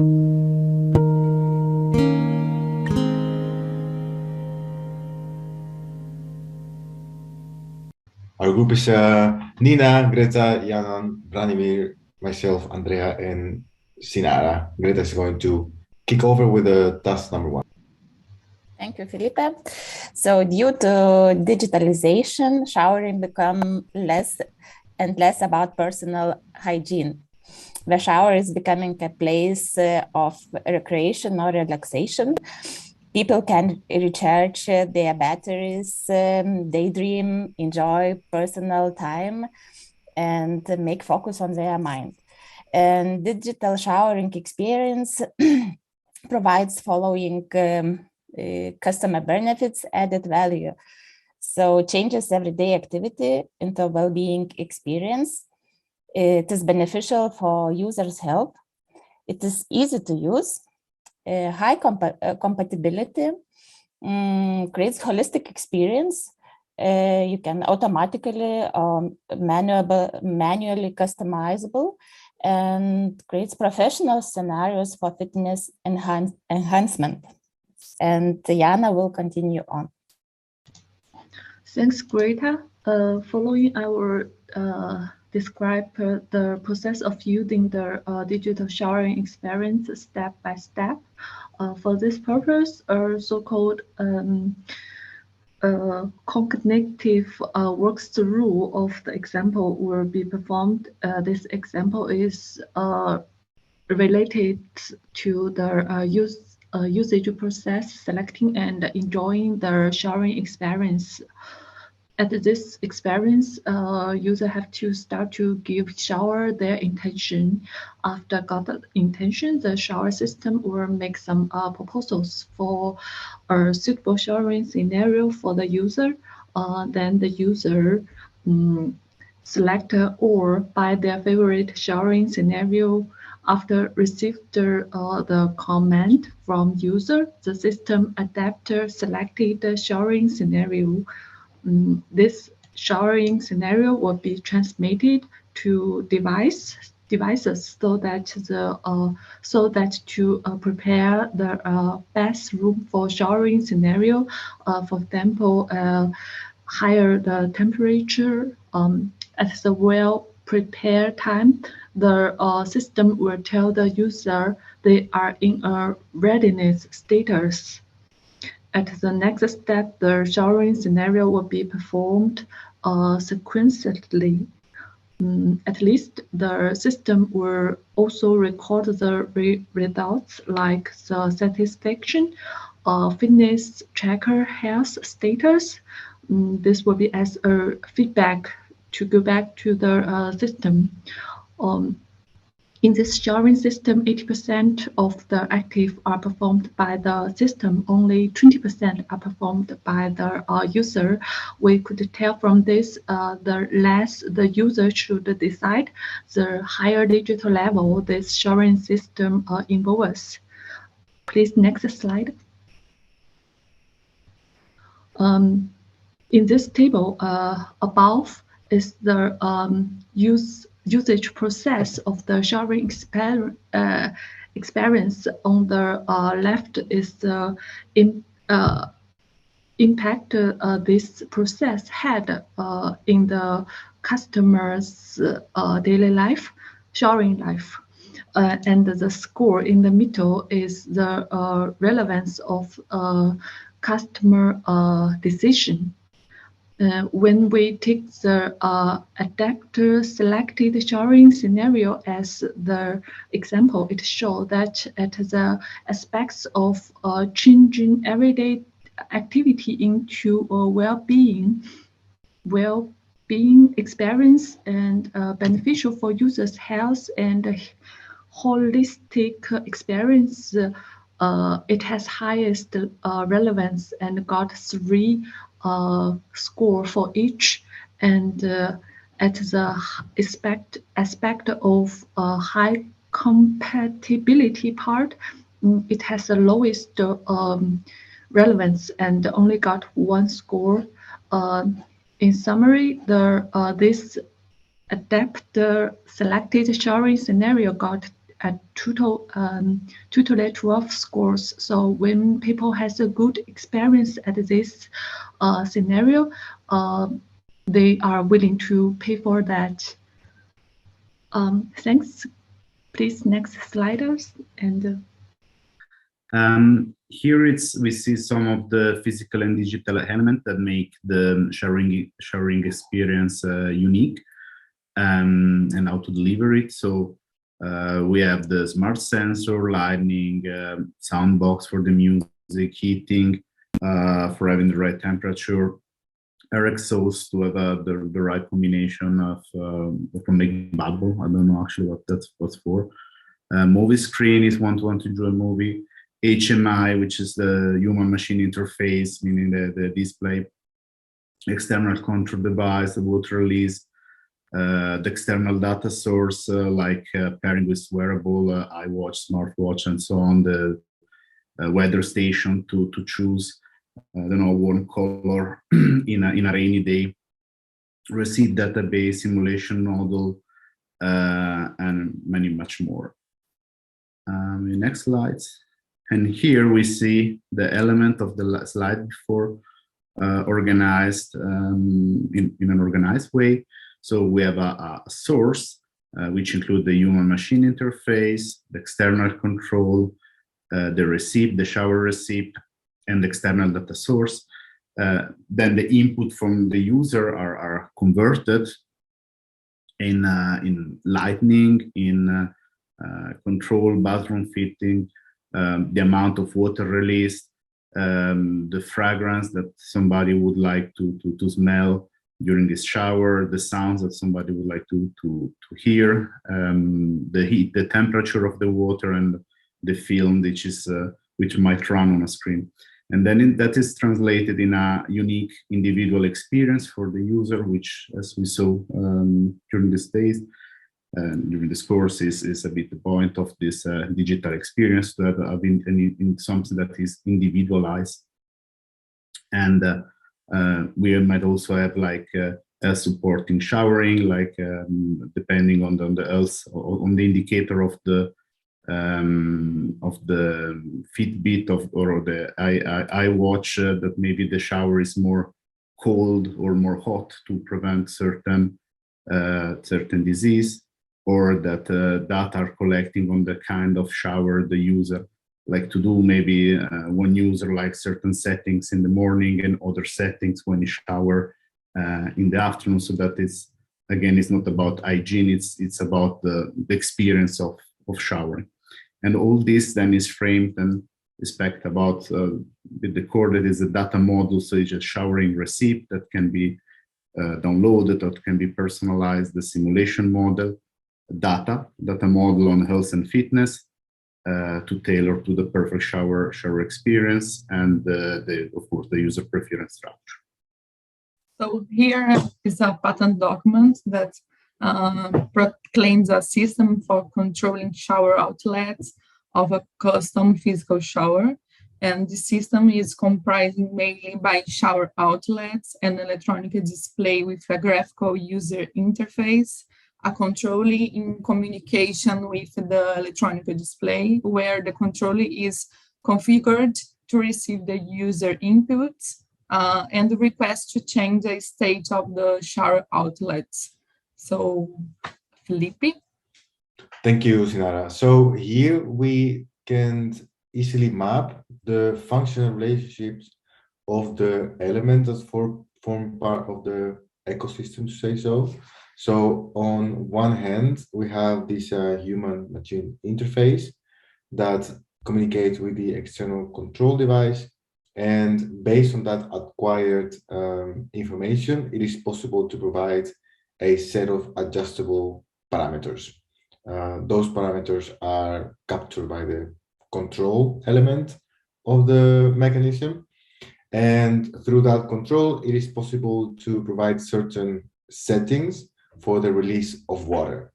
Our group is Nina, Greta, Janan, Branimir, myself, Andrea, and Sinara. Greta is going to kick over with task number 1. Thank you, Felipe. So due to digitalization, showering become less and less about personal hygiene. The shower is becoming a place of recreation or relaxation. People can recharge their batteries, daydream, enjoy personal time, and make focus on their mind. And digital showering experience provides following customer benefits, added value. So changes everyday activity into well-being experience. It is beneficial for users' health. It is easy to use. High compatibility creates holistic experience. You can automatically manually customizable, and creates professional scenarios for fitness enhancement. And Jana will continue on. Thanks, Greta. Following our describe the process of using the digital showering experience step by step. For this purpose, a so-called cognitive walkthrough of the example will be performed. This example is related to the usage process, selecting and enjoying the showering experience. At this experience, user have to start to give shower their intention. After got the intention, the shower system will make some proposals for a suitable showering scenario for the user. Then the user select or buy their favorite showering scenario. After receive the command from user, the system adapter selected the showering scenario. This showering scenario will be transmitted to devices so that to prepare the best room for showering scenario. For example, higher the temperature at the well prepared time, the system will tell the user they are in a readiness status. At the next step, the showering scenario will be performed sequentially. At least the system will also record the results like the satisfaction, fitness tracker, health status. This will be as a feedback to go back to the system. In this showering system, 80% of the active are performed by the system, only 20% are performed by the user. We could tell from this, the less the user should decide, the higher digital level this showering system involves. Please, next slide. In this table above is the usage process of the showering experience. On the left is the impact this process had in the customer's daily life, showering life. And the score in the middle is the relevance of customer decision. When we take the adapter selected showering scenario as the example, it shows that at the aspects of changing everyday activity into a well-being experience and beneficial for users' health and holistic experience, it has highest relevance and got 3 score for each, and at the aspect of high compatibility part, it has the lowest relevance and only got 1 score. In summary, this adapter selected showering scenario got at totally 12 scores. So when people has a good experience at this scenario, they are willing to pay for that. Thanks. Please, next sliders. And here we see some of the physical and digital elements that make the showering experience unique, and how to deliver it. So we have the smart sensor, lighting, sound box for the music, heating for having the right temperature, air exhaust to have the right combination of from making bubble. I don't know actually what that's what's for. Movie screen is one to enjoy a movie. HMI, which is the human-machine interface, meaning the display. External control device, the water release, the external data source, like pairing with wearable, iWatch, smartwatch, and so on. The weather station to choose, I don't know, one color in a rainy day. Receipt database, simulation model, and many much more. Next slides. And here we see the element of the slide before organized in an organized way. So we have a source, which include the human-machine interface, the external control, the receipt, the shower receipt, and the external data source. Then the input from the user are converted in lighting, in control, bathroom fitting, the amount of water released, the fragrance that somebody would like to smell during this shower, the sounds that somebody would like to hear, the heat, the temperature of the water, and the film which might run on a screen. And then that is translated in a unique individual experience for the user, which, as we saw during this days, during this course, is a bit the point of this digital experience, to have in something that is individualized. And we might also have like supporting showering, like depending on the health, on the indicator of the Fitbit or the iWatch, that maybe the shower is more cold or more hot to prevent certain disease, or that data are collecting on the kind of shower the user like to do. Maybe one user likes certain settings in the morning and other settings when you shower in the afternoon. So that is, again, it's not about hygiene, it's about the experience of showering. And all this then is framed and respect about with the core that is a data model. So it's a showering receipt that can be downloaded or can be personalized, the simulation model, data model on health and fitness to tailor to the perfect shower experience, and of course the user preference structure. So here is a patent document that proclaims a system for controlling shower outlets of a custom physical shower. And the system is comprising mainly by shower outlets, an electronic display with a graphical user interface, a controller in communication with the electronic display, where the controller is configured to receive the user inputs and the request to change the state of the shower outlets. So, Felipe? Thank you, Sinara. So here we can easily map the functional relationships of the elements that form part of the ecosystem, to say so. So on one hand, we have this human-machine interface that communicates with the external control device. And based on that acquired information, it is possible to provide a set of adjustable parameters. Those parameters are captured by the control element of the mechanism. And through that control, it is possible to provide certain settings for the release of water,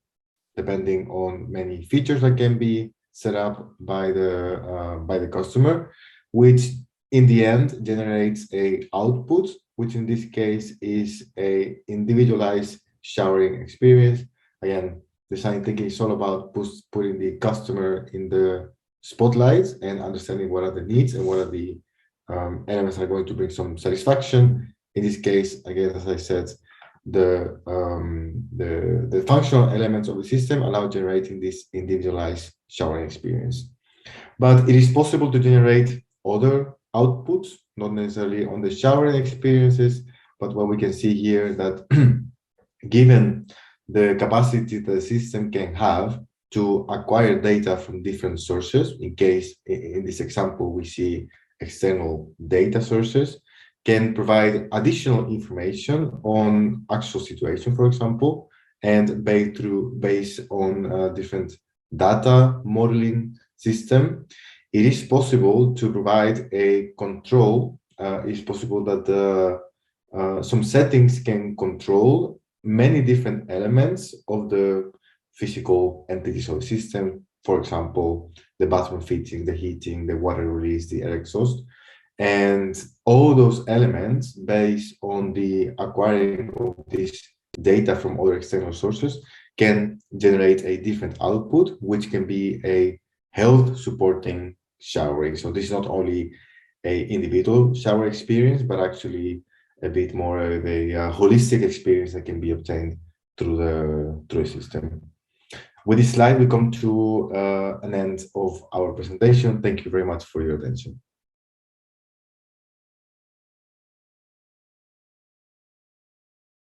depending on many features that can be set up by the customer, which in the end generates a output, which in this case is a individualized showering experience, again, design thinking is all about putting the customer in the spotlight and understanding what are the needs and what are the elements that are going to bring some satisfaction. In this case, again, as I said, the functional elements of the system allow generating this individualized showering experience. But it is possible to generate other outputs, not necessarily on the showering experiences, but what we can see here that given the capacity the system can have to acquire data from different sources, in case in this example we see external data sources, can provide additional information on actual situation, for example, and based on different data modeling system, it is possible to provide a control. It's possible that some settings can control many different elements of the physical entities of the system. For example, the bathroom fitting, the heating, the water release, the air exhaust. And all those elements, based on the acquiring of this data from other external sources, can generate a different output, which can be a health supporting showering. So this is not only a individual shower experience, but actually a bit more of a holistic experience that can be obtained through the system. With this slide, we come to an end of our presentation. Thank you very much for your attention.